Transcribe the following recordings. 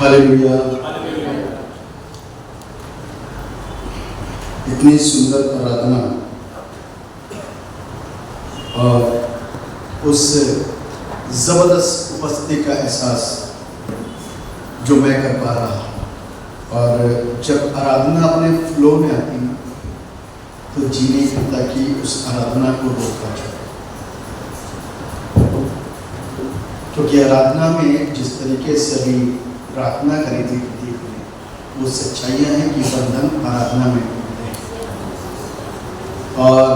Hallelujah. इतनी सुंदर आराधना और उस जबरदस्त उपस्थिति का एहसास जो मैं कर पा रहा हूँ। और जब आराधना अपने फ्लो में आती है तो जी नहीं करता कि उस आराधना को रोका जाए, क्योंकि आराधना में जिस तरीके से अभी प्रार्थना करी थी वो सच्चाइयाँ हैं कि बंधन आराधना में टूटते हैं। और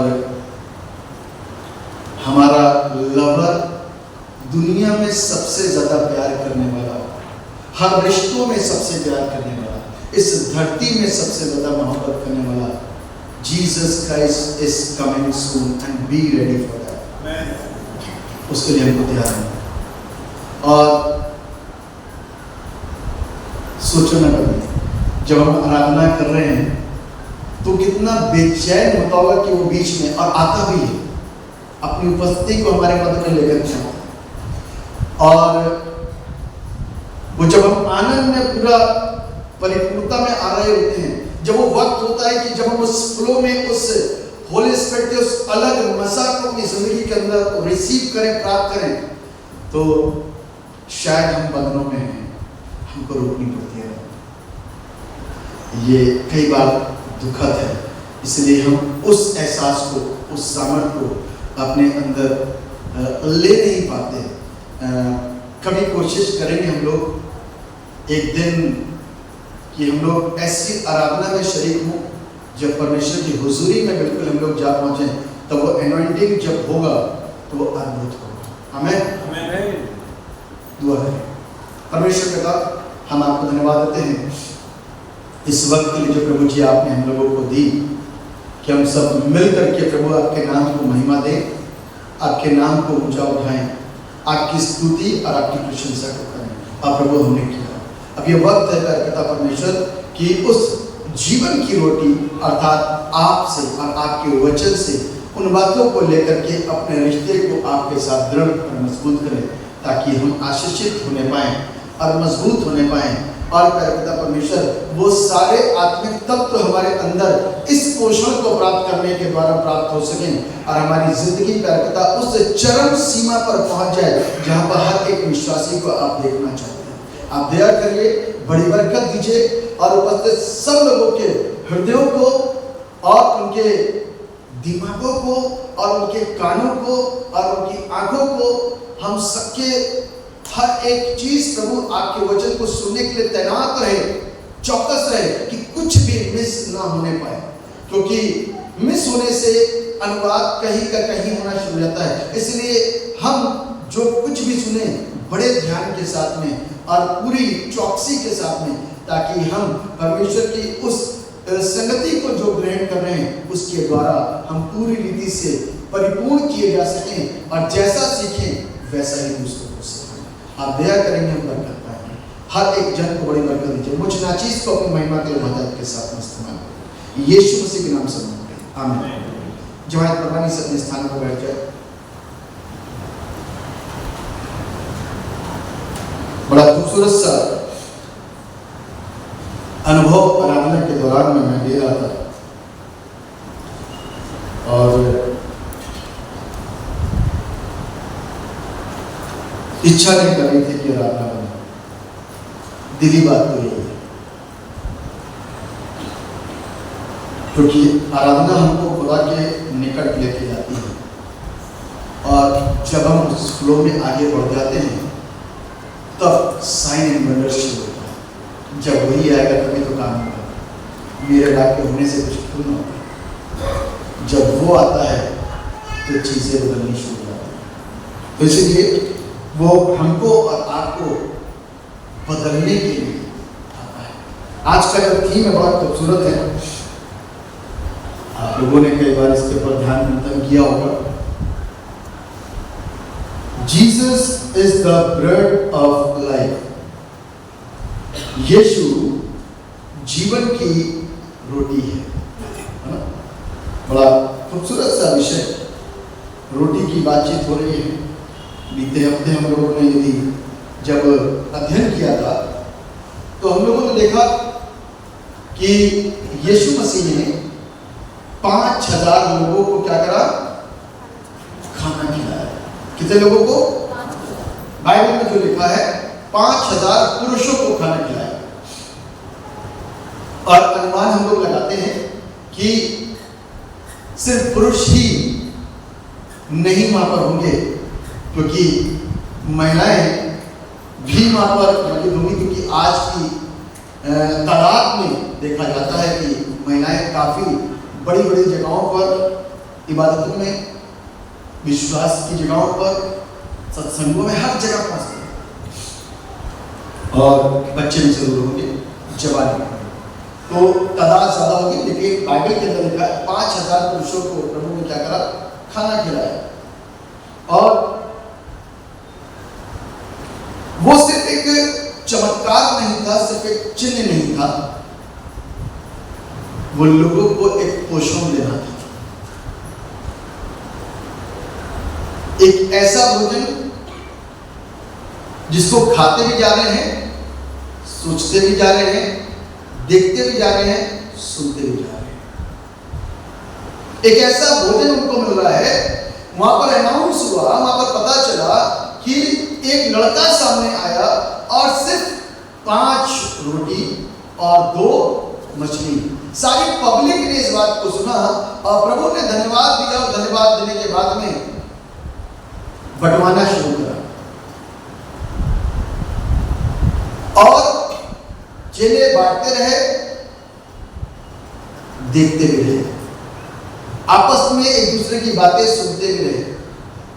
हमारा लवर दुनिया में सबसे ज़्यादा प्यार करने वाला, हर रिश्तों में सबसे प्यार करने वाला, इस धरती में सबसे ज़्यादा मोहब्बत करने वाला Jesus Christ is coming soon and be ready for that. उसके लिए हमको तैयार है। और सोचो ना कभी जब हम आराधना कर रहे हैं तो कितना बेचैन होता होगा कि वो बीच में और आता भी है, अपनी उपस्थिति को हमारे मध्य में लेकर जाता। और वो जब हम आनंद में पूरा परिपूर्णता में आ रहे होते हैं, जब वो वक्त होता है कि जब हम उस फ्लो में उस होली स्पिरिट के उस अलग मसा को अपनी जिंदगी के अंदर रिसीव करें, प्राप्त करें, तो शायद हम बंधनों में हैं, हमको रोकनी पड़ती है। ये कई बार दुखद है, इसलिए हम उस एहसास को, उस सामर्थ को अपने अंदर ले नहीं पाते। कभी कोशिश करेंगे हम लोग एक दिन कि हम लोग ऐसी आराधना में शरीक हों जब परमेश्वर की हुजूरी में बिल्कुल हम लोग जा पहुंचे, तब वो एनॉइंटिंग जब होगा तो वो अद्भुत होगा। आमीन। दुआ है। परमेश्वर पिता, हम आपको धन्यवाद देते हैं इस वक्त के लिए जो प्रभु जी आपने हम लोगों को दी, कि हम सब मिल करके प्रभु आपके नाम को महिमा दें, आपके नाम को ऊंचा उठाएं, आपकी स्तुति और आपकी प्रशंसा को करें। और प्रभु हमने किया। अब ये वक्त है पिता परमेश्वर कि उस जीवन की रोटी अर्थात आपसे और आपके वचन से उन बातों को लेकर के अपने रिश्ते को आपके साथ दृढ़ और मजबूत करें, ताकि हम आशीषित होने पाएं और मजबूत होने पाएं। और पिता परमेश्वर वो सारे आत्मिक तत्व हमारे अंदर इस पोषण को प्राप्त करने के द्वारा प्राप्त हो सकें और हमारी जिंदगी पिता उस चरम सीमा पर पहुंच जाए जहां पर हर एक विश्वासी को आप देखना चाहते हैं। आप दया करिए, बड़ी बरकत दीजिए और उपस्थित सब लोगों के हृदयों को और उनके दिमागों को और उनके कानों को और उनकी आंखों को, हम सबके हर एक चीज प्रभु आपके वचन को सुनने के लिए तैनात रहे, चौकस रहे कि कुछ भी मिस ना होने पाए, क्योंकि मिस होने से अनुवाद कहीं का कहीं होना शुरू हो जाता है। इसलिए हम जो कुछ भी सुने बड़े ध्यान के साथ में और पूरी चौकसी के साथ में, ताकि हम परमेश्वर की उस संगति को जो ग्रहण कर रहे हैं उसके द्वारा हम पूरी रीति से परिपूर्ण किए जा सकें और जैसा सीखें वैसा ही दूसरों को सीखें। आप दया करेंगे, हम बरकत पाएंगे। हर एक जन को बड़ी बरकत दीजिए। मुझ नाचीज को अपनी महिमा के लिए मदद के साथ इस्तेमाल करें, यीशु मसीह के नाम से मांगते हैं, आमीन। जमात परवानी से अपने स्थान पर बैठ जाए। बड़ा खूबसूरत सा अनुभव आराधना के दौरान में मैं ले रहा था और इच्छा नहीं कर रही थी कि आराधना बने। दिली बात तो यही है, क्योंकि आराधना हमको खुदा के निकट लेके जाती है और जब हम उस फ्लो में आगे बढ़ जाते हैं तब साइन एंड वंडर शुरू होता है। जब वही आएगा तभी तो काम होगा। मेरे लाभ के होने से कुछ क्यों ना होगा। जब वो आता है तो चीज़ें बदलनी शुरू हो जाती हैं। तो इसलिए वो हमको और आपको बदलने के लिए आता है। आज का जो थीम है बड़ा खूबसूरत है। आप लोगों ने कई बार इसके ऊपर ध्यान मंथन किया होगा। Jesus is the bread of life. यीशु जीवन की रोटी है ना? बड़ा खूबसूरत सा विषय, रोटी की बातचीत हो रही है। बीते हफ्ते हम लोगों ने यदि जब अध्ययन किया था तो हम लोगों ने देखा कि यीशु मसीह ने 5,000 लोगों को क्या करा? खाना खिलाया। कितने लोगों को? बाइबल में जो लिखा है 5,000 पुरुषों को खाना खिलाया। और अनुमान हम लोग लगाते हैं कि सिर्फ पुरुष ही नहीं वहां पर होंगे, क्योंकि महिलाएं भी वहां पर मौजूद होंगी, क्योंकि आज की तादाद में देखा जाता है कि महिलाएं काफी बड़ी बड़ी जगहों पर, इबादतों में, विश्वास की जगहों पर, सत्संगों में, हर जगह पहुंचते हैं। और बच्चे भी जरूर होंगे, जवान, तो तादाद ज्यादा होगी। लेकिन बाइबल के अंदर लिखा है 5,000 पुरुषों को प्रभु ने क्या करा? खाना खिलाया। और वो सिर्फ एक चमत्कार नहीं था, सिर्फ एक चिन्ह नहीं था, वो लोगों को एक पोषण देना था, एक ऐसा भोजन जिसको खाते भी जा रहे हैं, सोचते भी जा रहे हैं, देखते भी जा रहे हैं, सुनते भी जा रहे हैं। एक ऐसा भोजन उनको मिल रहा है। वहां पर अनाउंस हुआ, वहां पर पता चला कि एक लड़का सामने आया और सिर्फ 5 रोटी और 2 मछली। सारी पब्लिक ने इस बात को सुना और प्रभु ने धन्यवाद दिया, और धन्यवाद देने के बाद में बंटवाना शुरू करा। और चेले बांटते रहे, देखते भी रहे, आपस में एक दूसरे की बातें सुनते भी रहे,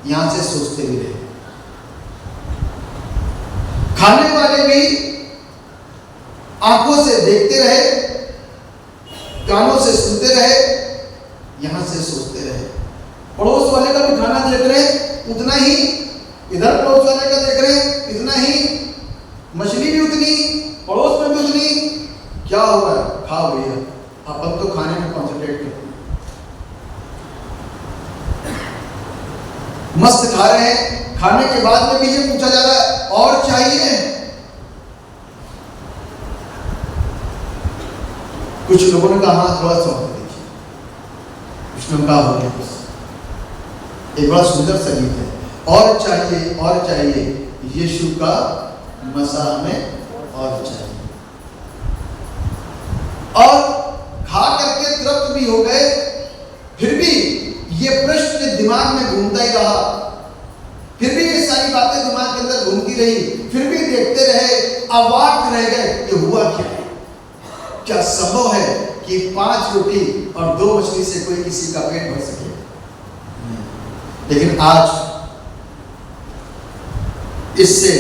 यहां से सोचते भी रहे। खाने वाले भी आंखों से देखते रहे, कानों से सुनते रहे, यहां से सोचते रहे। पड़ोस वाले का भी खाना देख रहे उतना ही, इधर पड़ोस वाले का देख रहे इतना ही, मछली भी उतनी, पड़ोस में भी उतनी। क्या हुआ? खाओ भैया, अपन तो खाने में कॉन्सेंट्रेट करते हैं, मस्त खा रहे हैं। खाने के बाद में भी ये पूछा जा रहा है और चाहिए। कुछ लोगों ने कहा हाँ थोड़ा सा देखिए, कुछ लोगों का हो गया। एक बड़ा सुंदर सा गीत है, और चाहिए और चाहिए, यीशु का मज़ा हमें और चाहिए। और खा करके तृप्त भी हो गए, फिर भी ये प्रश्न दिमाग में घूमता ही रहा, फिर भी ये सारी बातें दिमाग के अंदर घूमती रही, फिर भी देखते रहे, अवाक रह गए कि हुआ क्या संभव है कि 5 रोटी और 2 मछली से कोई किसी का पेट भर सके। लेकिन आज इससे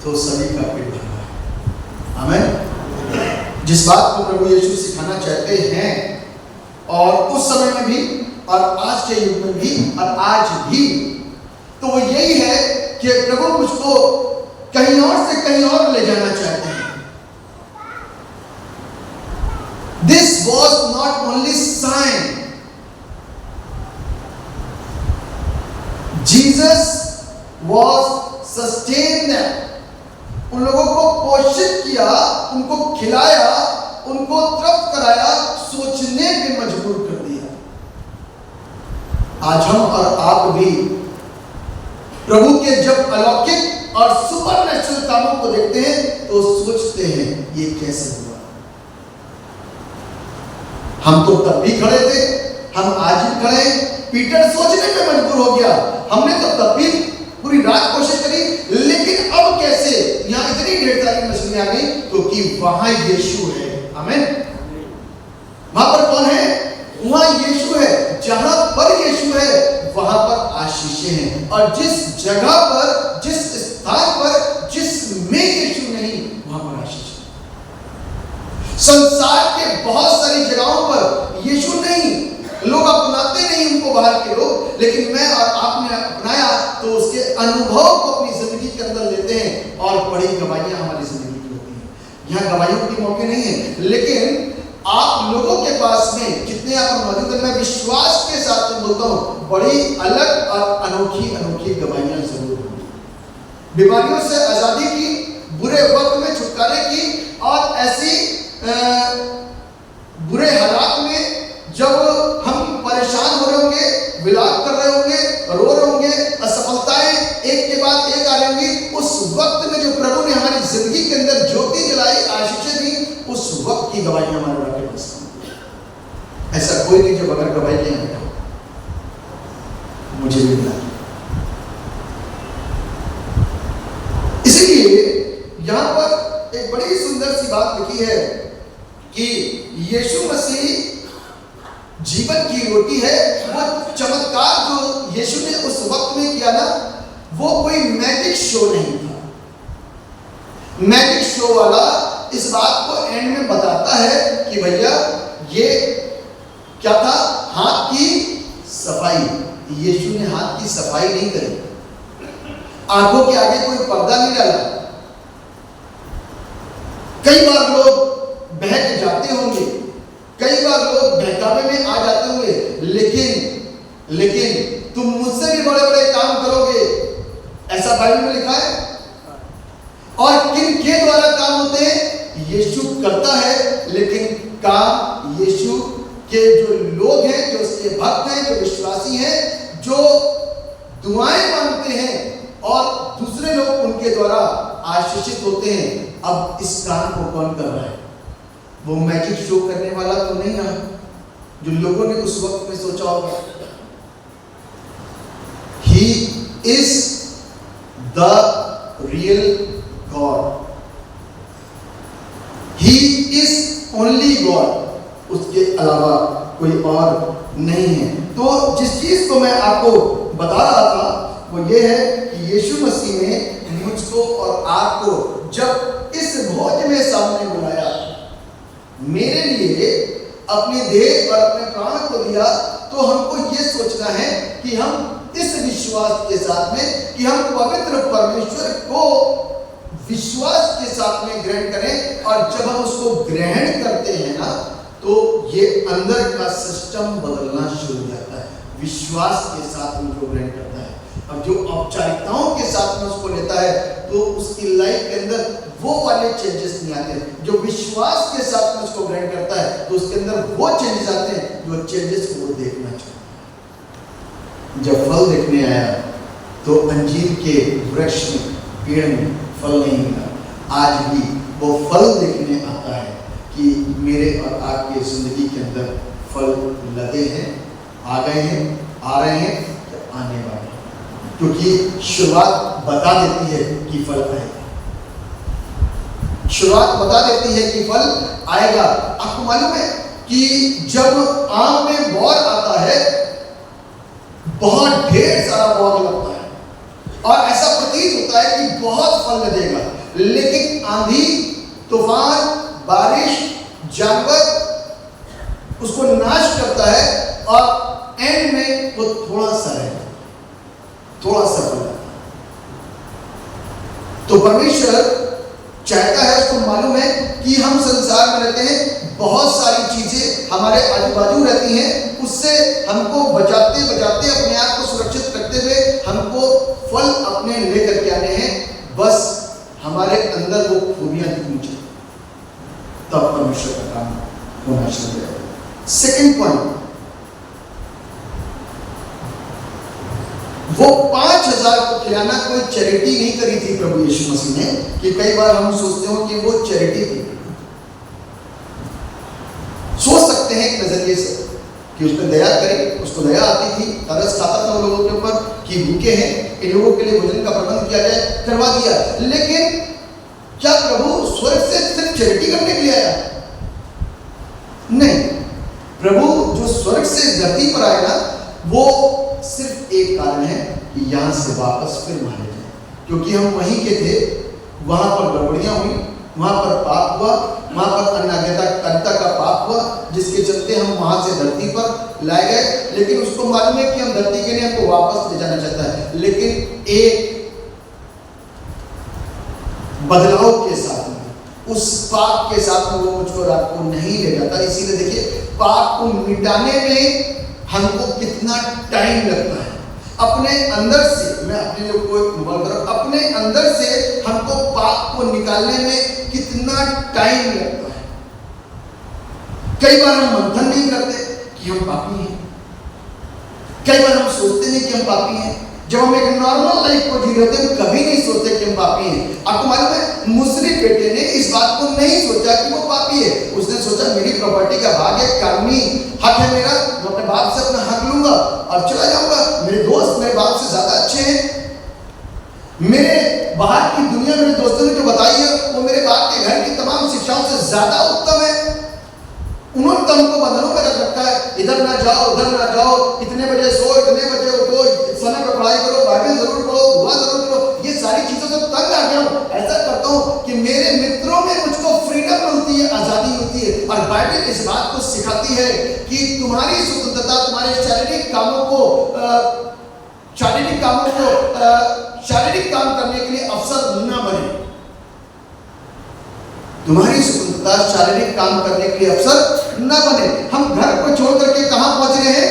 तो सभी का पेट भर रहा है। आमीन। जिस बात को प्रभु यीशु सिखाना चाहते हैं, और उस समय में भी और आज के युग में भी और आज भी, तो वो यही है कि प्रभु मुझको कहीं और से कहीं और ले जाना चाहते हैं। This was not only sign. Jesus was sustained them. उन लोगों को पोषित किया, उनको खिलाया, उनको तृप्त कराया, सोचने पे मजबूर कर दिया। आज हम और आप भी प्रभु के जब अलौकिक और सुपरनैचुरल कामों को देखते हैं तो सोचते हैं ये कैसे हुआ। हम तो तब भी खड़े थे, हम आज भी खड़े हैं। पीटर सोचने पे मजबूर हो गया, हमने तो तब भी पूरी रात कोशिश करी, लेकिन अब कैसे? यहाँ इतनी ढेर सारी मछलियां आ गई क्योंकि वहां यीशु है। आमीन। वहां पर कौन है? वहां यीशु है। जहां पर यीशु है वहां पर आशीषें हैं, और जिस जगह पर, जिस स्थान पर जिसमें यीशु नहीं, वहां पर आशीष है। संसार के बहुत सारी जगहों पर यीशु नहीं, लोग अपनाते नहीं उनको, बाहर के लोग, लेकिन मैं और आपने अपनाया तो उसके अनुभव को अपनी जिंदगी के अंदर लेते हैं, और बड़ी गवाहियां हमारी जिंदगी की होती हैं। यहाँ गवाहियों के मौके नहीं है, लेकिन आप लोगों के पास में जितने आप मौजूद हैं, मैं विश्वास के साथ बोलता हूँ, बड़ी अलग और अनोखी अनोखी गवाहियां जरूर होंगी। बीमारियों से आजादी की, बुरे वक्त में छुटकारे की, और ऐसी बुरे हालात में जब हम परेशान हो रहे होंगे, विलाप कर रहे होंगे, रो रहे होंगे, असफलताएं एक के बाद एक आ रही होंगी, उस वक्त में जो प्रभु ने हमारी जिंदगी के अंदर ज्योति जलाई, आशीषें दी, उस वक्त की गवाही हमारे रखे पास। ऐसा कोई नहीं जो बगैर गवाही के यहाँ बैठा, मुझे भी मिला। इसीलिए यहां पर एक बड़ी सुंदर सी बात लिखी है कि यीशु मसीह जीवन की रोटी है। वो चमत्कार जो यीशु ने उस वक्त में किया ना, वो कोई मैजिक शो नहीं था। मैजिक शो वाला इस बात को एंड में बताता है कि भैया ये क्या था, हाथ की सफाई। यीशु ने हाथ की सफाई नहीं करी, आंखों के आगे कोई पर्दा नहीं डाला। कई बार लोग बहक जाते होंगे, कई बार लोग बहकावे में आ जाते होंगे, लेकिन तुम मुझसे भी बड़े बड़े काम करोगे, ऐसा बाइबल में लिखा है। और किन के द्वारा काम होते हैं? यीशु करता है, लेकिन काम यीशु के जो लोग हैं, जो उसके भक्त हैं, जो विश्वासी हैं, जो दुआएं मांगते हैं और दूसरे लोग उनके द्वारा आशीषित होते हैं। अब इस काम को कौन कर रहा है? वो मैजिक शो करने वाला तो नहीं रहा जो लोगों ने उस वक्त में सोचा होगा। He is the real God. He is only God. उसके अलावा कोई और नहीं है। तो जिस चीज को मैं आपको बता रहा था वो ये है कि यीशु मसीह ने मुझको और आपको जब इस भोज में सामने बुलाया, मेरे लिए अपने देह और अपने प्राण को दिया, तो हमको ये सोचना है कि हम इस विश्वास के साथ में कि हम पवित्र परमेश्वर को विश्वास के साथ में ग्रहण करें। और जब हम उसको ग्रहण करते हैं ना, तो ये अंदर का सिस्टम बदलना शुरू हो जाता है। विश्वास के साथ में जो ग्रहण करता है और जो औपचारिकताओं के साथ में उसको लेता है, तो उसकी लाइफ के अंदर वो वाले चेंजेस नहीं आते। जो विश्वास के साथ में उसको ग्रहण करता है, तो उसके अंदर वो चेंजेस आते हैं जो चेंजेस को वो देखना चाहता है। जब फल देखने आया तो अंजीर के वृक्ष में, पेड़ में फल नहीं मिला। आज भी वो फल देखने आता है कि मेरे और आपके जिंदगी के अंदर फल लगे हैं, आ गए हैं, आ रहे हैं, आने वाले हैं। क्योंकि शुरुआत बता देती है कि फल आएगा। शुरुआत बता देती है कि फल आएगा। आपको मालूम है कि जब आम में बौर आता है, बहुत ढेर सारा बौर लगता है और ऐसा प्रतीत होता है कि बहुत फल लगेगा, लेकिन आंधी, तूफान, बारिश, जानवर उसको नाश करता है और एंड में वो थोड़ा सा रहेगा, थोड़ा सा फल। तो परमेश्वर चाहता है, उसको मालूम है कि हम संसार में रहते हैं, बहुत सारी चीजें हमारे आजू बाजू रहती हैं, उससे हमको बचाते बचाते, अपने आप को सुरक्षित रखते हुए हमको फल अपने लेकर के आने हैं। बस हमारे अंदर वो खूबियां दिखनी चाहिए, तब परमेश्वर का काम होना शुरू होगा। सेकंड पॉइंट, वो 5000 को खिलाना कोई चैरिटी नहीं करी थी प्रभु यीशु मसीह ने, कि कई बार हम सोचते हो कि वो चैरिटी थी। सोच सकते हैं एक नजरिए से कि उस पर दया करें, उसको दया आती थी, तरस खाता था उन लोगों के ऊपर कि भूखे हैं, इन लोगों के लिए भोजन का प्रबंध किया जाए, करवा दिया। लेकिन क्या प्रभु स्वर्ग से सिर्फ चैरिटी करने के लिए आया? नहीं, प्रभु जो स्वर्ग से धरती पर आए ना, वो सिर्फ एक कारण है कि यहां से वापस फिर मारे जाए। क्योंकि हम वहीं के थे, वहां पर गड़बड़ियां हुई, वहां पर पाप हुआ, वहां पर अनाज्ञाकारिता का पाप हुआ, जिसके चलते हम वहां से धरती पर लाए गए। लेकिन उसको मालूम है कि हम धरती के लिए हमको वापस ले जाना चाहता है, लेकिन एक बदलाव के साथ में, उस पाप के साथ में वो मुझको और आपको नहीं ले जाता। इसीलिए देखिए, पाप को मिटाने में हमको कितना टाइम लगता है, अपने अंदर से, मैं अपने लिए कोई मुबाल कर, अपने अंदर से हमको पाप को निकालने में कितना टाइम लगता है। कई बार हम मंथन नहीं करते कि हम पापी हैं, कई बार हम सोचते नहीं कि हम पापी हैं। जब हम एक नॉर्मल लाइफ को जी रहे थे हम कभी नहीं सोचते कि हम पापी हैं। आपको मालूम है मुस्लिम बेटे ने इस बात को नहीं सोचा कि वो पापी है। उसने सोचा मेरी प्रॉपर्टी का भाग है, कानूनी हक है मेरा, मैं अपने बाप से अपना हक लूंगा और चला जाऊंगा। मेरे दोस्त मेरे बाप से ज्यादा अच्छे हैं, मेरे बाहर की दुनिया मेरे दोस्तों ने जो बताई है वो मेरे बाप के घर की तमाम शिक्षाओं से ज्यादा उत्तम है। उन्होंने तो हमको बंधनों में रख रखा है, इधर ना जाओ उधर ना जाओ, इतने बजे सो इतने बजे उठो, समय पर पढ़ाई करो, बाइबल जरूर पढ़ो, दुआ जरूर करो। ये सारी चीजों से तंग आ गया हूँ। ऐसा करता हूँ कि मेरे मित्रों में मुझको फ्रीडम मिलती है, आजादी मिलती है। और बाइबल इस बात को सिखाती है कि तुम्हारी स्वतंत्रता तुम्हारे शारीरिक कामों को शारीरिक काम करने के लिए अवसर न बने। तुम्हारी स्वतंत्रता शारीरिक काम करने के लिए अवसर न बने। हम घर को छोड़ करके कहां पहुंच रहे हैं?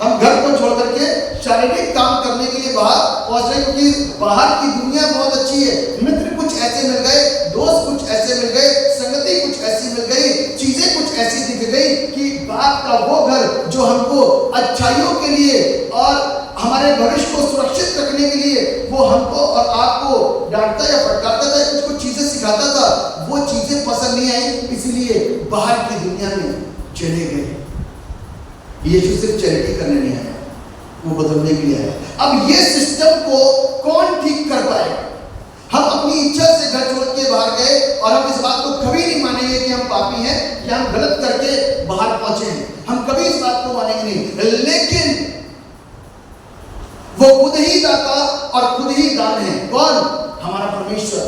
हम घर को छोड़ करके शारीरिक काम करने के लिए बाहर पहुंच रहे हैं, क्योंकि बाहर की दुनिया बहुत अच्छी है। मित्र कुछ ऐसे मिल गए, दोस्त कुछ ऐसे मिल गए, संगति कुछ ऐसी मिल गई, चीजें कुछ ऐसी दिख गई कि बाप का वो घर जो हमको अच्छाइयों के लिए और हमारे भविष्य को सुरक्षित रखने के लिए वो हमको और आपको डांटता या फटकारता था, कुछ कुछ चीजें सिखाता था, वो चीजें पसंद नहीं आई, इसलिए बाहर की दुनिया में चले गए। यीशु सिर्फ चैरिटी करने नहीं आया, वो बदलने के लिए आया। अब ये सिस्टम को कौन ठीक कर पाएगा? हम अपनी इच्छा से घर छोड़ के बाहर गए और हम इस बात को कभी नहीं मानेंगे कि हम पापी हैं या हम गलत करके बाहर पहुंचे हैं। हम कभी इस बात को मानेंगे नहीं। लेकिन वो खुद ही दाता और खुद ही दान है। कौन? हमारा परमेश्वर।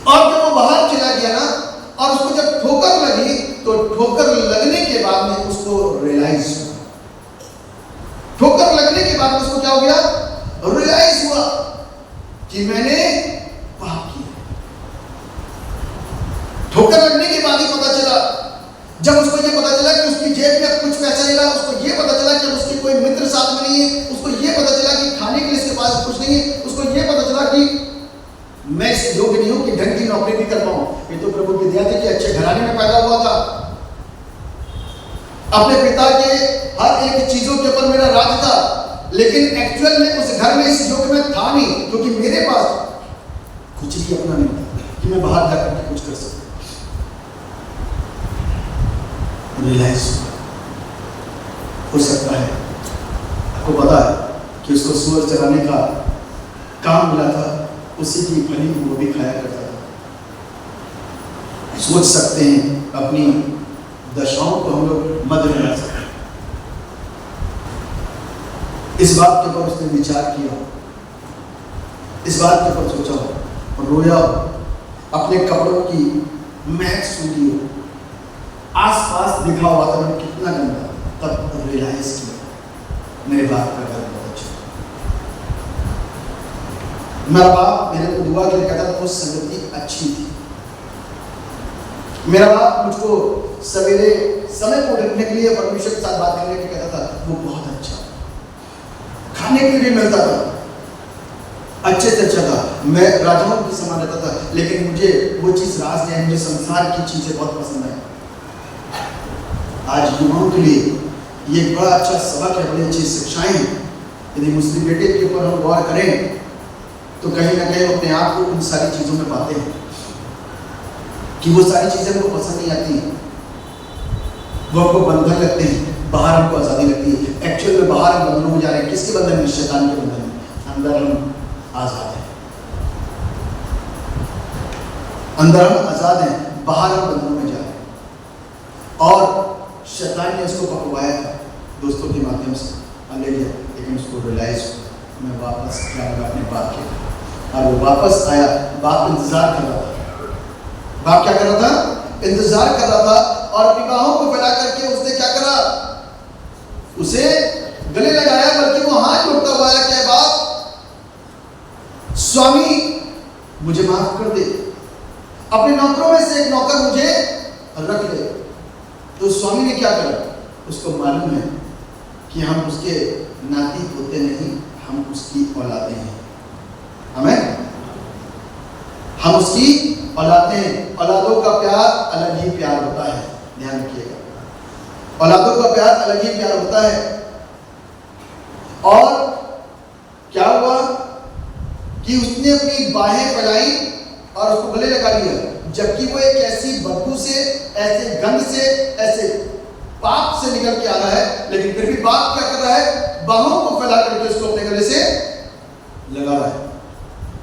और जब वो बाहर चला गया ना और उसको जब ठोकर लगी तो ठोकर लगने के बाद में उसको रियलाइज हुआ। ठोकर लगने के बाद उसको क्या हो गया? रियलाइज हुआ कि मैंने पाप किया। ठोकर लगने के बाद ही पता चला, जब उसको ये पता चला कि उसकी जेब में कुछ पैसा नहीं रहा, उसको ये पता चला कि उसके कोई मित्र साथ में नहीं है, उसको ये पता चला कि खाने के लिए इसके पास कुछ नहीं है, उसको ये पता चला कि मैं इस योग्य नहीं हूं कि ढंग की नौकरी भी कर पाऊं। ये तो प्रभु की दया थी कि अच्छे घराने में पैदा हुआ था, अपने पिता के हर एक चीजों के ऊपर मेरा राज था, लेकिन एक्चुअल में उस घर में इस युग में था नहीं, क्योंकि मेरे पास कुछ भी अपना नहीं था कि मैं बाहर जाकर के कुछ कर सकूं। रियलाइज हो सकता है, आपको पता है कि उसको सूअर चराने का काम मिला था, उसी की फली वो भी खाया करता था। सोच सकते हैं अपनी दशाओं को हम लोग मध्य में ला सकते हैं। इस बात के ऊपर उसने विचार किया, इस बात के ऊपर सोचा और रोया, अपने कपड़ों की महक सूंघी, आसपास दिखा वातावरण कितना गंदा, तब रियलाइज किया मेरे बाप का घर बहुत अच्छा। मेरा बाप मेरे को दुआ के लिए कहता था, वो संगति अच्छी थी। मेरा बाप मुझको सवेरे समय को रखने के लिए परमेश्वर के साथ बात करने के लिए कहता था, वो बहुत अच्छा। खाने के लिए भी मिलता था, अच्छे से अच्छा था। मैं राजाओं के समान रहता था, लेकिन मुझे वो चीज राज नहीं आई, मुझे संसार की चीजें बहुत पसंद आई। आज युवाओं के लिए ये बड़ा अच्छा सबक है, बड़ी अच्छी शिक्षाएं हैं। यदि मुस्लिम बेटे के ऊपर हम गौर करें तो कहीं ना कहीं अपने आप को उन सारी चीजों में पाते हैं कि वो सारी चीजें हमको पसंद नहीं आती, वो हमको बंधन लगते हैं, बाहर हमको आजादी लगती है। एक्चुअल में बाहर हम बंधनों में जा रहे हैं। किसके बंधन में? शैतान के बंधन में। अंदर हम आजाद हैं, अंदर हम आजाद हैं, बाहर हम बंधनों में जा रहे हैं। और शैतान ने इसको पकवाया था दोस्तों के माध्यम से, ले लिया, लेकिन उसको रियलाइज हुआ मैं वापस क्या लगा अपने बाप के, और वो वापस आया। बाप इंतजार कर रहा था। बाप क्या कर रहा था? इंतजार कर रहा था। और विवाहों को फैला करके उसने क्या करा? उसे गले लगाया, बल्कि वो हाथ जोड़ता हुआ आया कि बाप, स्वामी मुझे माफ कर दे, अपने नौकरों में से एक नौकर मुझे रख ले। तो स्वामी ने क्या करा? उसको मालूम है कि हम उसके नाती पोते नहीं, हम उसकी औलादे हैं। आमीन। हम उसकी औलादे हैं। औलादों का प्यार अलग ही प्यार होता है, ध्यान रखिएगा। औलादों का प्यार अलग ही प्यार होता है। और क्या हुआ कि उसने अपनी बाहें फैलाई और उसको गले लगा लिया, जबकि वो एक ऐसी बदबू से, ऐसे गंध से, ऐसे पाप से निकल के आ रहा है, लेकिन फिर भी बाप क्या कर रहा है, बाहों को फैला करके उसको अपने गले से लगा रहा है।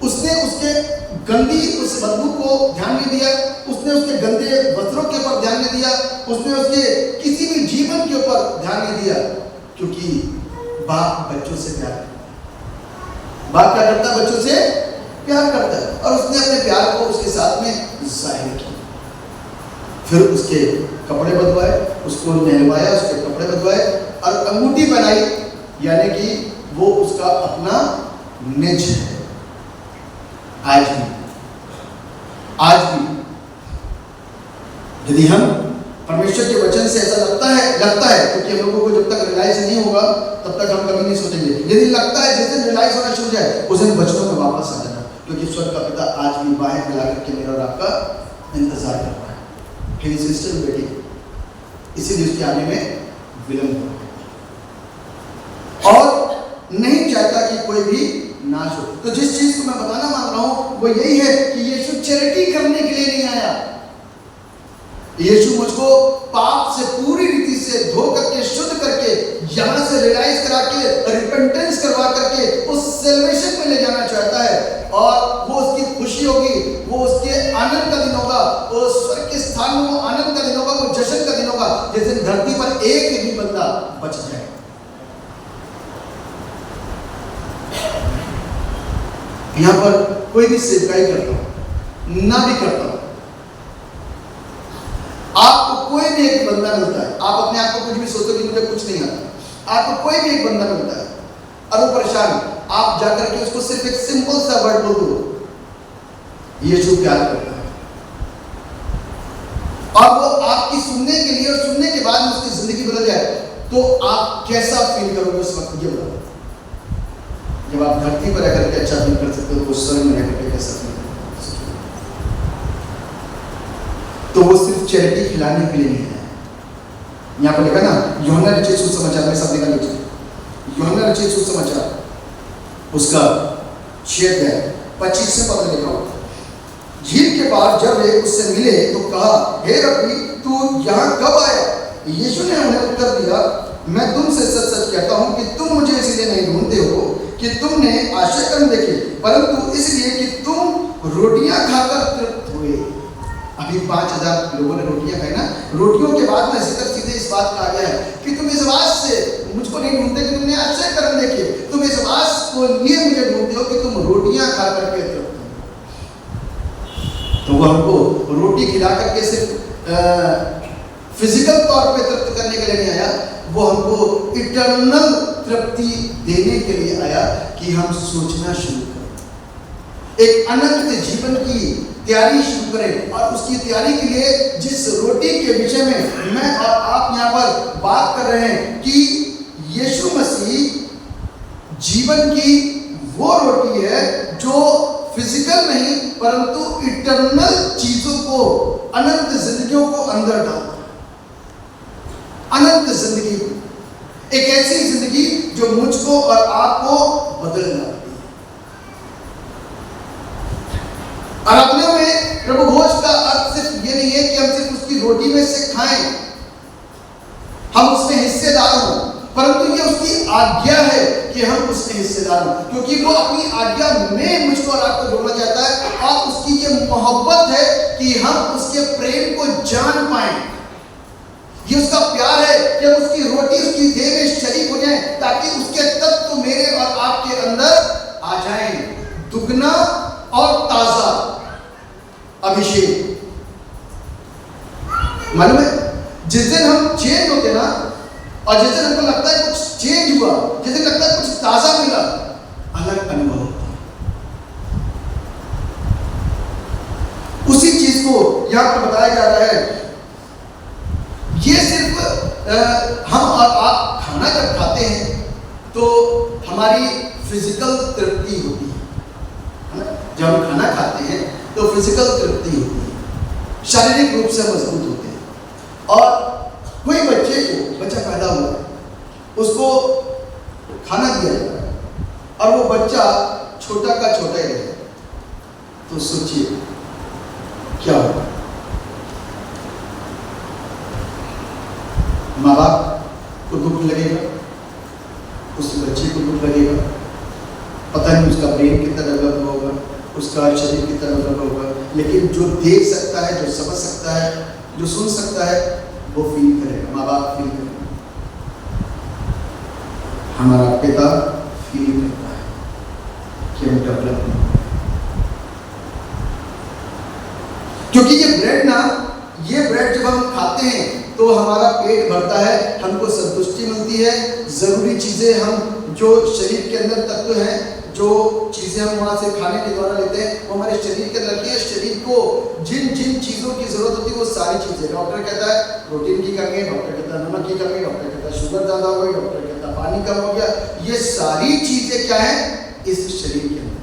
उसने उसके गंदी उस बदबू को ध्यान नहीं दिया, उसने उसके गंदे वस्त्रों के ऊपर ध्यान नहीं दिया, उसने उसके किसी भी जीवन के ऊपर ध्यान नहीं दिया, क्योंकि बाप बच्चों से प्यार करता है। बाप क्या करता है, बच्चों से प्यार करता है, और उसने अपने प्यार को उसके साथ में जाहिर किया। फिर उसके कपड़े बदलवाए, उसको नहलवाया, उसके कपड़े बदलवाए और अंगूठी बनाई, यानी कि वो उसका अपना निज है। आज भी यदि हम परमेश्वर के वचन से ऐसा लगता है, क्योंकि हम लोगों को जब तक रियलाइज नहीं होगा तब तक हम कभी नहीं सोचेंगे। यदि लगता है, जिस दिन रियलाइज होना शुरू जाए उस दिन वचनों में वापस आ जाना, क्योंकि स्वर्ग का पिता आज भी बाहें फैला करके मेरा और आपका इंतजार कर रहा है। He is still waiting, इसीलिए उसके आने में विलंब हो और नहीं चाहता कि कोई भी नाश हो। तो जिस चीज को मैं बताना मान रहा हूं वो यही है कि यीशु चैरिटी करने के लिए नहीं आया। यीशु मुझको पाप से पूरी रीति से धो करके, शुद्ध करके, यहां से रियलाइज करा के, रिपेंटेंस करवा करके उस सेल्वेशन में ले जाना चाहता है, और वो उसकी खुशी होगी, वो उसके आनंद का दिन होगा, वो स्वर्ग के स्थान में वो आनंद का दिन होगा, वो जश्न का दिन होगा, जिस दिन धरती पर एक भी बंदा बच जाए। यहां पर कोई भी सेवकाई करता हो ना भी करता हो, आपको कोई भी एक बंदा मिलता है, आप अपने आप को कुछ भी सोचो कि मुझे कुछ नहीं आता, आपको कोई भी एक बंदा मिलता है और वो परेशान, आप जाकर के उसको सिर्फ एक सिंपल सा वर्ड बोल दो, यीशु प्यार करता है, और वो आपकी सुनने के लिए और सुनने के बाद उसकी जिंदगी बदल जाए, तो आप कैसा फील करोगे उस वक्त? ये बताओ। जब आप धरती पर रहकर के अच्छा फील कर सकते हो, तो स्वर्ग में रहकर के कैसा फील करोगे? तो वो सिर्फ चैरिटी खिलाने के लिए नहीं है। यहाँ पर लिखा ना, यूहन्ना रचित सुसमाचार में सब लिखा नीचे, यूहन्ना रचित सुसमाचार उसका 6 अध्याय 25 से पद लिखा हुआ। झील के पार जब वे उससे मिले तो कहा, हे रब्बी, तू यहाँ कब आया? यीशु ने उन्हें उत्तर दिया, मैं तुमसे सच सच कहता हूँ कि तुम मुझे इसलिए नहीं ढूंढते हो कि तुमने आश्चर्य कर्म देखे, परंतु इसलिए कि तुम रोटियां खाकर तृप्त हुए। अभी 5000 लोगों ने रोटियां खाई ना, रोटियों के बाद में जिक्र सीधे इस बात का आ गया है कि तुम इस बात से मुझको नहीं ढूंढते कि तुमने आश्चर्य कर्म देखे, तुम इस बात को लिए मुझे ढूंढते हो कि तुम रोटियां खा करके तृप्त हो। तो वो हमको रोटी खिला करके सिर्फ फिजिकल तौर पे तृप्त करने के लिए नहीं आया, वो हमको इटर्नल तृप्ति देने के लिए आया कि हम सोचना शुरू करें, एक अनंत जीवन की तैयारी शुरू करें। और उसकी तैयारी के लिए जिस रोटी के विषय में मैं और आप यहाँ पर बात कर रहे हैं कि यीशु मसीह जीवन की वो रोटी है जो फिजिकल नहीं परंतु इटर्नल चीजों को, अनंत जिंदगियों को अंदर डालता है। अनंत जिंदगी, एक ऐसी जिंदगी जो मुझको और आपको बदल जाती है। आराधना में प्रभु भोज का अर्थ सिर्फ ये नहीं है कि हम सिर्फ उसकी रोटी में से खाएं, हम उसमें हिस्सेदार हों, परंतु ये उसकी आज्ञा है कि हम उसमें हिस्सेदार हों, क्योंकि वो अपनी आज्ञा में मुझको और आपको जोड़ना चाहता है, और उसकी ये मोहब्बत है कि हम उसके प्रेम को जान पाएं। ये उसका प्यार है कि हम उसकी रोटी, उसकी देह में शरीक हो जाएं, ताकि उसके तत्व मेरे और आपके अंदर आ जाएं, दुगना और ताजा अभिषेक। मालूम है, जिस दिन हम चेंज होते ना, और जिस दिन हमको लगता है कुछ चेंज हुआ, जिस दिन लगता है कुछ ताजा मिला, अलग अनुभव होता है। उसी चीज को यहां पर बताया जा रहा है। ये सिर्फ हम और आप खाना जब खाते तो हमारी फिजिकल तृप्ति होती है ना। जब हम खाना खाते हैं तो फिजिकल तृप्ति होती है, शारीरिक रूप से मजबूत होते हैं। और कोई बच्चा पैदा हुआ, उसको खाना दिया जाता है और वो बच्चा छोटा का छोटा ही रहे, तो सोचिए क्या होगा। माँ बाप को दुख लगेगा, उस बच्चे को दुख लगेगा, पता नहीं उसका ब्रेन कितना डेवलप होगा, उसका शरीर कितना डेवलप होगा, लेकिन जो देख सकता है, जो समझ सकता है, जो सुन सकता है, वो फील करेगा। माँ बाप फील करेगा, हमारा पिता फील करता है कि हम डेवलप नहीं, क्योंकि ये ब्रेड जब हम खाते हैं तो हमारा पेट भरता है, हमको संतुष्टि मिलती है। जरूरी चीजें हम जो शरीर के अंदर तत्व हैं, जो चीजें हम वहां से खाने के द्वारा लेते हैं, वो हमारे शरीर के अंदर की शरीर को जिन जिन चीजों की जरूरत होती है वो सारी चीजें। डॉक्टर कहता है प्रोटीन की कमी है, डॉक्टर कहता है नमक की कमी, डॉक्टर कहता है शुगर ज्यादा हो गई, डॉक्टर कहता है पानी कम हो गया। ये सारी चीजें क्या है इस शरीर के अंदर,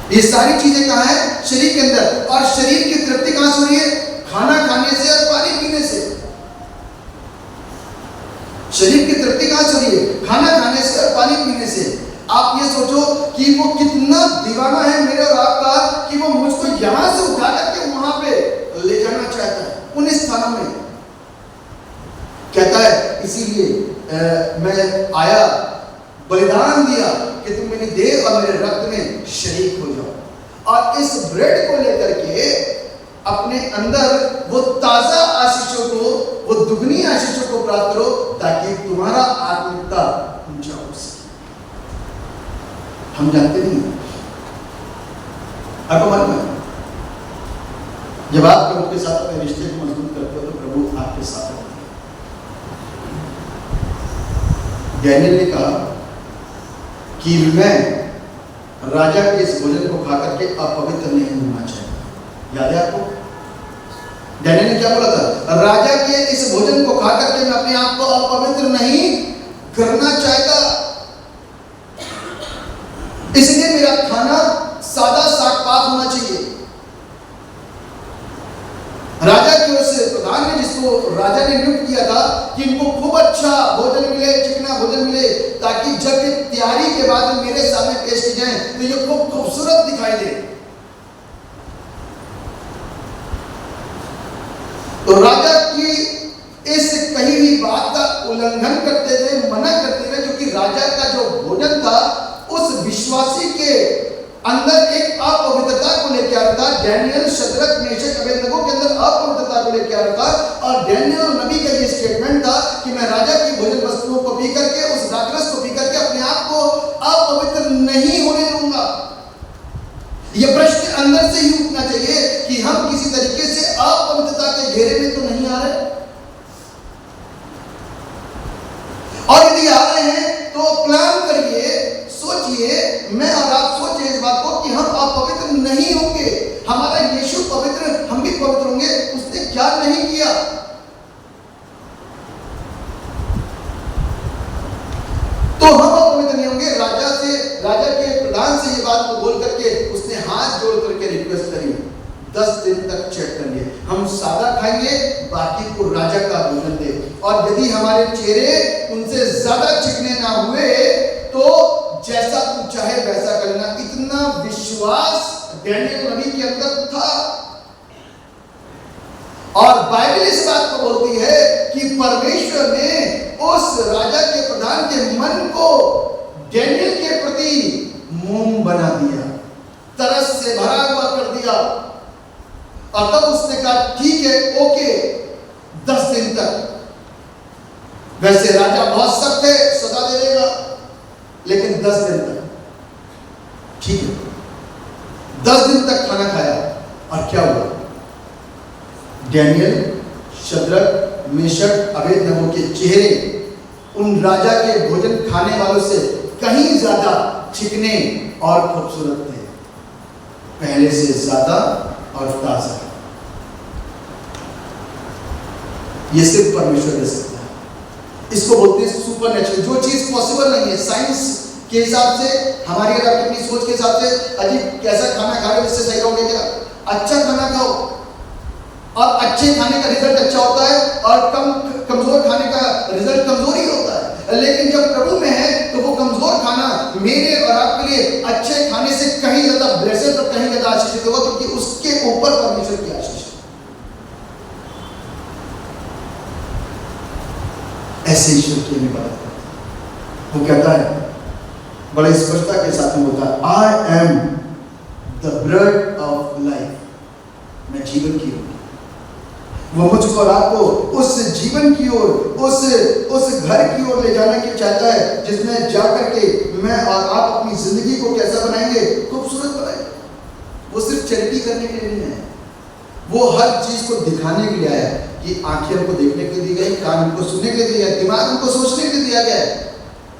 ये सारी चीजें कहाँ है शरीर के अंदर। और शरीर की तृप्ति कहां से हो रही है? खाना खाने से और पानी पीने से। शरीर की तृप्ति कहां से हो रही है? खाना खाने से और पानी पीने से। आप ये सोचो कि वो कितना दीवाना है मेरे और आपका कि वो मुझको यहां से उठा करके वहां पे ले जाना चाहता है, उन स्थानों में। कहता है इसीलिए मैं आया, बलिदान दिया कि तुम मेरी देह और मेरे रक्त में शरीक हो जाओ, और इस ब्रेड को लेकर के अपने अंदर वो ताजा आशीषों को, वो दुगनी आशीषों को प्राप्त करो, ताकि तुम्हारा आत्मिकता ऊंचा हो सके। हम जानते नहीं, आपको मालूम है, जब आप प्रभु के साथ अपने रिश्ते को मजबूत करते हो तो प्रभु आपके साथ होते हैं। डैनियल ने कहा कि मैं राजा के इस भोजन को खाकर के अपवित्र नहीं होना चाहिए। याद है आपको डैनियल ने क्या बोला था? राजा के इस भोजन को खाकर के मैं अपने आप को अपवित्र नहीं करना चाहता, इसलिए मेरा खाना सादा साग पात होना चाहिए। राजा के उस प्रधान ने, जिसको राजा ने नियुक्त किया था कि इनको खूब अच्छा भोजन मिले, चिकना भोजन मिले, ताकि जब ये तैयारी के बाद मेरे सामने पेश की जाए तो ये खूब खूबसूरत दिखाई दे। तो राजा की इस कही हुई बात का उल्लंघन करते हुए, मना करते हुए, क्योंकि राजा का जो भोजन था उस विश्वासी के अंदर एक अपवित्रता को लेकर आ रहा था। डैनियल, शद्रक, मेशक, अबेदनगो के अंदर अपवित्रता को लेकर आ रहा था। और डैनियल नबी का ये स्टेटमेंट था कि मैं राजा की भोजन वस्तुओं को पी करके, उस दाखरस को पी करके अपने आप को अपवित्र नहीं होने दूंगा। यह प्रश्न अंदर से ही उठना चाहिए कि हम किसी तरीके से अपवित्रता के घेरे में तो नहीं आ रहे, और यदि आ रहे हैं तो प्लान करिए, सोचिए, मैं और आप सोचिए इस बात को कि हम अपवित्र नहीं होंगे। हमारा यीशु पवित्र, हम भी पवित्र होंगे। उसने क्या नहीं किया? तो हम अपवित्र नहीं होंगे। राजा के प्रधान से ये बात को बोल करके उसने हाथ जोड़ करके रिक्वेस्ट करी, 10 दिन तक चेक कर लिए, हम सादा खाएंगे, बाकी को राजा का भोजन दे, और यदि हमारे चेहरे उनसे ज्यादा चिकने ना हुए तो जैसा तू चाहे वैसा करना। इतना विश्वास डैनियल नबी के अंदर था। और बाइबल इस बात को बोलती है कि परमेश्वर ने उस राजा के प्रधान के मन को डैनियल के प्रति मोम बना दिया, तरस से भरा हुआ कर दिया। और तब उसने कहा ठीक है, ओके, 10 दिन तक। वैसे राजा बहुत सख्त है, सजा दे देगा, लेकिन 10 दिन तक ठीक है। 10 दिन तक खाना खाया, और क्या हुआ? डैनियल, शद्रक, मेशक, अबेदनगो के चेहरे उन राजा के भोजन खाने वालों से कहीं ज्यादा चिकने और खूबसूरत थे, पहले से ज्यादा और ताजा। ये सिर्फ परमेश्वर दे सकता है। इसको बोलते हैं सुपर नेचुरल। जो चीज पॉसिबल नहीं है साइंस के हिसाब से, हमारी अगर अपनी सोच के हिसाब से, अजीब कैसा खाना खा रहे हो इससे सही रहोगे क्या? अच्छा खाना खाओ और अच्छे खाने का रिजल्ट अच्छा होता है, और कमजोर खाने का रिजल्ट कमजोर ही होता है। लेकिन जब प्रभु में है तो वो कमजोर खाना मेरे और आपके लिए अच्छे खाने से कहीं ज्यादा ब्लेसेड और कहीं ज्यादा आशीषित होगा, क्योंकि उसके ऊपर परमेश्वर की आशीष है। ऐसे ईश्वर की हमें बात करते हैं। वो कहता है बड़े स्पष्टता के साथ में बोलता है, I am the bread of life, मैं जीवन की रोटी। वो मुझको और आपको उस जीवन की ओर, उस घर की ओर ले जाने की चाहता है, जिसमें जाकर के मैं और आप अपनी जिंदगी को कैसा बनाएंगे? खूबसूरत बनाएंगे। वो सिर्फ चैरिटी करने के लिए नहीं है, वो हर चीज को दिखाने के लिए आया है कि आंखें हमको देखने के लिए दी गई, कान हमको सुनने के लिए दिया गया, दिमाग हमको सोचने के लिए दिया गया है।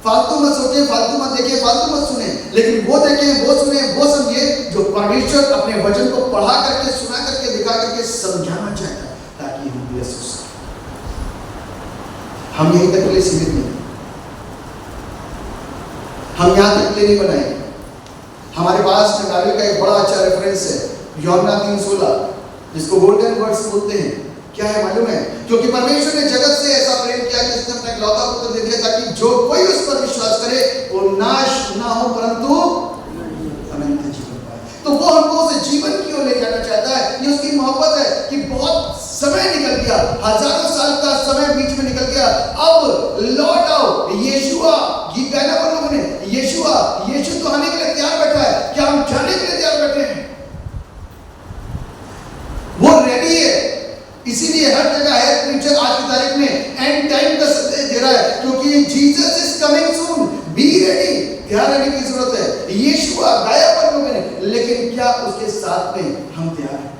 फालतू मत सोचे, फालतू मत देखे, फालतू मत सुने, लेकिन वो देखें, वो सुने, वो समझिए जो परमेश्वर अपने वचन को पढ़ा करके, सुना करके, दिखा करके समझाना चाहता है, ताकि हम ब्लेस हो सकें। हम यहीं तक के लिए सीमित नहीं, हम यहां तक के लिए नहीं बनाए। हमारे पास बाइबल का एक बड़ा अच्छा रेफरेंस है, यूहन्ना 3:16, जिसको गोल्डन वर्ड्स बोलते हैं। क्या है मालूम है? क्योंकि परमेश्वर ने जगत से ऐसा प्रेम किया कि उसने अपना इकलौता पुत्र दे दिया, ताकि जो कोई उस पर विश्वास करे वो नाश ना हो, परंतु अनंत जीवन पाए। तो वो हमको उस जीवन की ओर ले जाना चाहता है। ये उसकी मोहब्बत है कि बहुत समय निकल गया, हजारों साल का समय बीच में निकल गया, अब लौट आओ। यीशुआ, गीत गाया ना लोगों ने, यीशुआ, यीशु तो आने के लिए तैयार बैठा है। क्या हम जाने के लिए तैयार बैठे हैं? वो रेडी है। इसीलिए हर जगह है प्रीचर आज की तारीख में एंड टाइम का संदेश दे रहा है, क्योंकि Jesus is coming soon, be ready. तैयार रहने की जरूरत है। यीशुआ गाया पर लोगों ने, लेकिन क्या उसके साथ में हम तैयार हैं?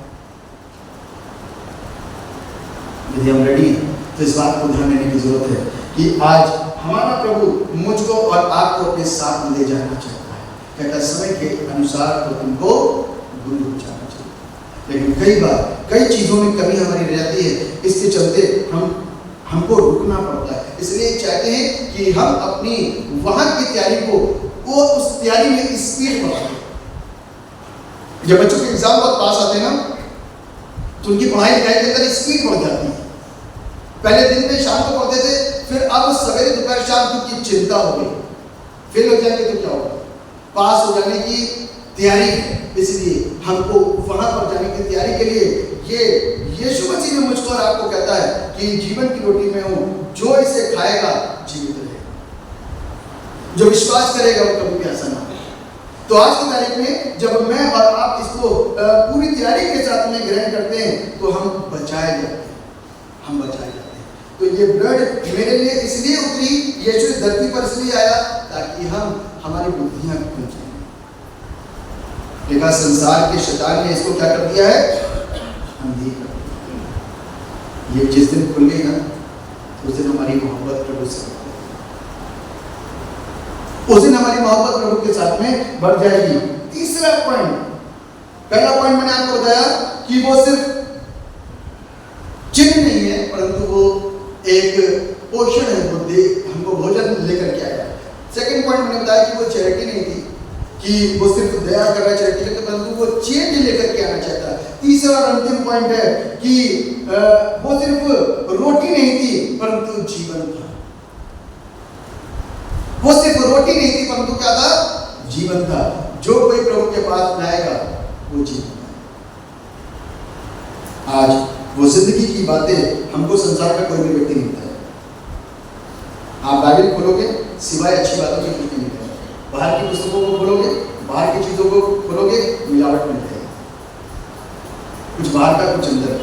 यदि हम रेडी हैं तो इस बात को ध्यान देने की जरूरत है कि आज हमारा प्रभु मुझको और आपको अपने साथ ले जाना चाहता है। कहता है समय के अनुसार तो तुमको गुरु हो जाना चाहिए, लेकिन कई बार कई चीजों में कमी हमारी रह जाती है, इसके चलते हमको रुकना पड़ता है। इसलिए चाहते हैं कि हम अपनी वहां की तैयारी को, वो उस तैयारी में स्पीड बढ़ाएं। जब बच्चों के एग्जाम बहुत पास आते हैं ना, तो उनकी पढ़ाई लिखाई के अंदर स्पीड बढ़ जाती है। पहले दिन में शाम को पढ़ते थे, फिर अब सवेरे दोपहर शाम की चिंता हो गई, फेल हो जाएंगे तो क्या होगा? पास हो जाने की तैयारी है। इसलिए हमको वहां पर जाने की तैयारी के लिए ये यीशु मसीह ने मुझको और आपको कहता है कि जीवन की रोटी मैं हूं, जो इसे खाएगा जीवित रहेगा, जो विश्वास करेगा वो कभी भी ऐसा ना हो। तो आज की तारीख में जब मैं और आप इसको पूरी तैयारी के साथ में ग्रहण करते हैं, तो हम बचाए जाते हैं, हम बचाए जाते हैं। तो ये ब्लड मेरे लिए इसलिए उतरी, यीशु इस धरती पर इसलिए आया ताकि हम हमारी बुद्धियां खुल जाएं। लेकिन संसार के शैतान ने इसको क्या कर दिया है? अंधी कर दिया। ये जिस दिन खुल गई ना, उस दिन हमारी मोहब्बत प्रभु से, उस दिन हमारी मोहब्बत प्रभु के साथ में बढ़ जाएगी। तीसरा पॉइंट, पहला पॉइंट मैंने आपको बताया कि वो सिर्फ चिन्ह नहीं है, परंतु वो एक पोषण है, वो हमको भोजन लेकर के आया। सेकंड पॉइंट मैंने बताया कि वो चैरिटी नहीं थी, कि वो सिर्फ दया कर रहा है चैरिटी लेकर, परंतु वो चेंज लेकर के आना चाहता है। तीसरा और अंतिम पॉइंट है कि वो सिर्फ रोटी नहीं थी, परंतु जीवन था। वो सिर्फ रोटी नहीं थी, परंतु क्या था? जीवन था। जो कोई प्रभु के पास जाएगा वो जीवन है। आज वो जिंदगी की बातें हमको संसार का कोई भी व्यक्ति नहीं बताएगा। आप बाइबल खोलोगे, सिवाय अच्छी बातों के कुछ नहीं मिलेगा। बाहर की पुस्तकों को खोलोगे, बाहर की चीजों को खोलोगे, मिलावट मिलती है, कुछ बाहर का कुछ अंदर।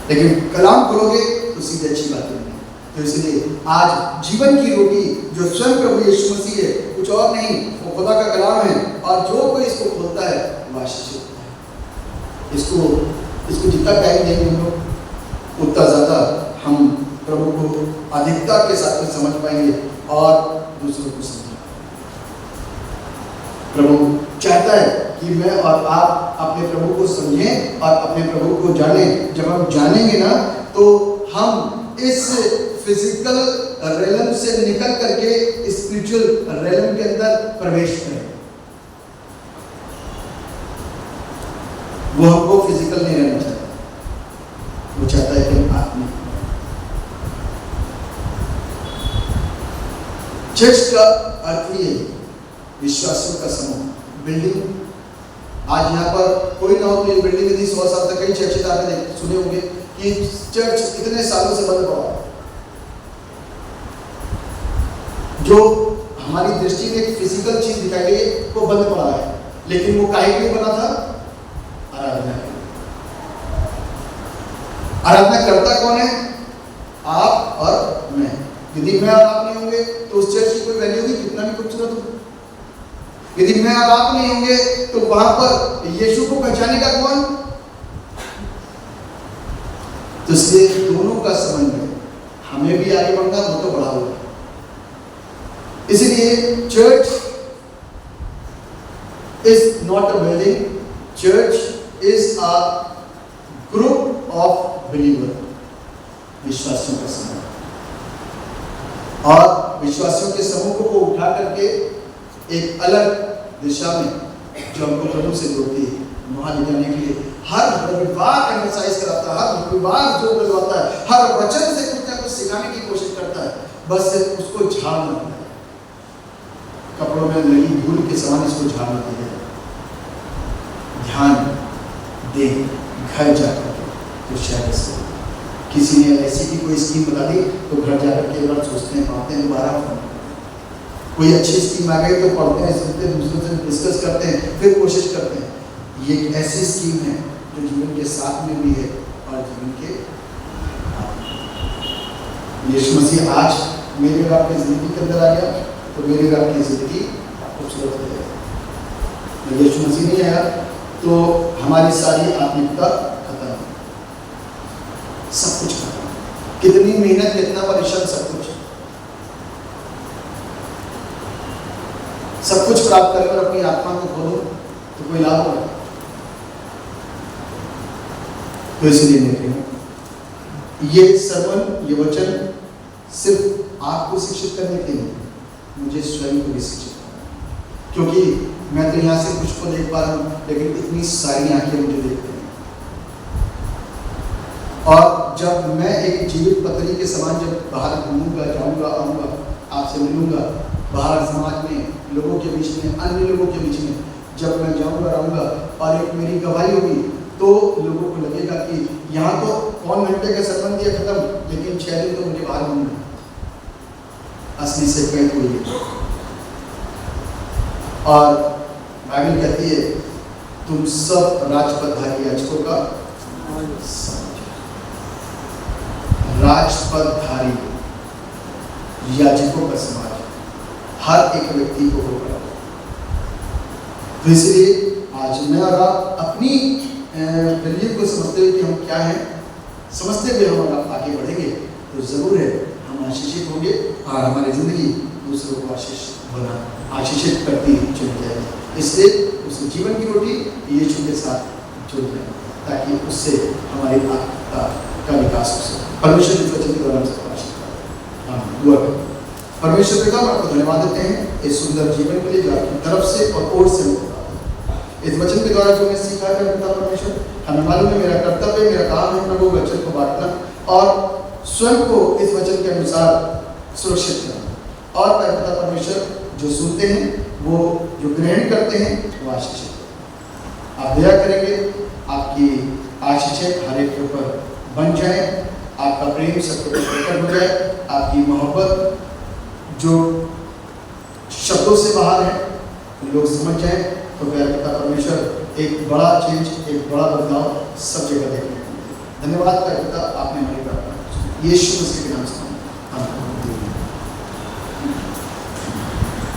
लेकिन कलाम खोलोगे तो सीधे अच्छी बातें मिलेंगी। तो इसलिए आज जीवन की रोटी जो स्वयं प्रभु यीशु मसीह है, कुछ और नहीं, वो खुदा का कलाम है, और जो कोई इसको खोलता है वो आशीषित होता है। इसको जितना टाइम देंगे हम लोग, उतना ज्यादा हम प्रभु को अधिकता के साथ में समझ पाएंगे और दूसरों को समझ। प्रभु चाहता है कि मैं और आप अपने प्रभु को समझें और अपने प्रभु को जानें। जब हम जानेंगे ना, तो हम इस फिजिकल रेलम से निकल करके स्पिरिचुअल रेलम के अंदर प्रवेश करें। वो हमको फिजिकल नहीं रहना चाहता, वो चाहता है कि आत्मिक। चर्च का अर्थ ही है विश्वासियों का समूह, बिल्डिंग। आज यहाँ पर कोई ना हो तो ये बिल्डिंग यदि 100 साल तक, कई चर्चें आपने सुने होंगे कि चर्च इतने सालों से बंद पड़ा है। जो हमारी दृष्टि में एक फिजिकल चीज दिखाई गई है वो बंद पड़ा है, लेकिन वो काहे के लिए बना था? आराधना के लिए। आराधना करता कौन है? आप और मैं। यदि मैं और आप नहीं होंगे तो उस चर्च की कोई वैल्यू होगी, कितना भी खूबसूरत हो। यदि मैं और आप नहीं होंगे तो वहां पर यीशु को पहचाने का कौन? तो इसलिए दोनों का समन्वय, हमें भी आगे बढ़ना, वो तो बढ़ा हुआ। इसलिए church is not a building, church is a group of believer, विश्वासियों का समूह। और विश्वासियों के समूह को उठा करके एक अलग दिशा में जो हमको प्रभु से जोड़ती है, वहां ले जाने के लिए हर रविवार एक्सरसाइज कराता है, हर रविवार जो करवाता है, हर वचन से कुछ ना कुछ सिखाने की कोशिश करता है, बस उसको झाड़ना होता है। कपड़ों में लगी धूल के समान इसको झाड़ना होता है। ध्यान दे घर जाकर तो शायद से किसी ने ऐसी की कोई स्कीम बता दी तो घर जाकर के एक बार सोचते हैं, पढ़ते हैं, दोबारा कोई अच्छी स्कीम आ गई तो पढ़ते हैं, सुनते हैं, दूसरों से डिस्कस करते हैं, फिर कोशिश करते हैं। ये एक ऐसी स्कीम है जो जीवन के साथ में भी है और जीवन के यीशु मसीह आज मेरे और आपकी जिंदगी के अंदर आ गया तो मेरे और आपकी जिंदगी खूबसूरत हो जाएगी। यीशु मसीह नहीं आया तो हमारी सारी आत्मिकता खत्म, सब कुछ खत्म। कितनी मेहनत, कितना परिश्रम, सब कुछ प्राप्त करके और अपनी आत्मा को खोलो तो कोई लाभ होगा? तो इसलिए मैं कहूं ये सरमन, ये वचन सिर्फ आपको शिक्षित करने के लिए, मुझे स्वयं को भी शिक्षित करना, क्योंकि मैं तो यहाँ से कुछ को देख पा रहा हूँ लेकिन इतनी सारी आंखें मुझे देखते हैं। और जब मैं एक जीवित पत्री के समान जब बाहर घूमूंगा, जाऊंगा, आऊंगा, आपसे मिलूंगा, बाहर समाज में, लोगों के बीच में, अन्य लोगों के बीच में जब मैं जाऊंगा, रहूंगा और एक मेरी गवाही होगी तो लोगों को लगेगा कि यहाँ तो कौन घंटे का सरमन दिया खत्म, लेकिन 6 दिन तो मुझे बाहर घूमना, असली से कैद हुई है। और बाइबल कहती है तुम सब राजपदधारी याजकों का राजपदधारी याजकों का समाज हर एक व्यक्ति को होगा। तो इसलिए आज मैं और आप अपनी वैल्यू को समझते हुए कि हम क्या हैं, समझते हुए हम अगर आगे बढ़ेंगे तो जरूर है हम आशीषित होंगे और हमारी जिंदगी दूसरों को आशीषित करती चली जाएगी। इसलिए उस जीवन की रोटी यीशु के साथ जुड़ जाए ताकि उससे हमारी आत्मिकता का विकास हो सके। परमेश्वर के वचन के द्वारा हम सबको आशीष करें। हाँ, दुआ करें। परमेश्वर पिता, हम आपको धन्यवाद देते हैं इस सुंदर जीवन के लिए जो आपकी तरफ से और ओर से होता है। इस वचन के द्वारा जो मैं सीखा है पिता परमेश्वर, हमें मालूम है मेरा कर्तव्य, मेरा काम है प्रभु वचन को बांटना और स्वयं को इस वचन के अनुसार सुरक्षित करना। और पिता परमेश्वर जो सुनते हैं, वो जो ग्रहण करते हैं वो आशीषित। आप दया करेंगे, आपकी आशीषें हर एक के ऊपर बन जाए, आपका प्रेम सबके ऊपर प्रकट हो जाए, आपकी मोहब्बत जो शब्दों से बाहर है लोग समझ जाए तो प्यारे पिता परमेश्वर एक बड़ा चेंज, एक बड़ा बदलाव सब जगह देखने को मिले। धन्यवाद प्यारे पिता, आपने हमारी प्रार्थना यीशु मसीह के नाम से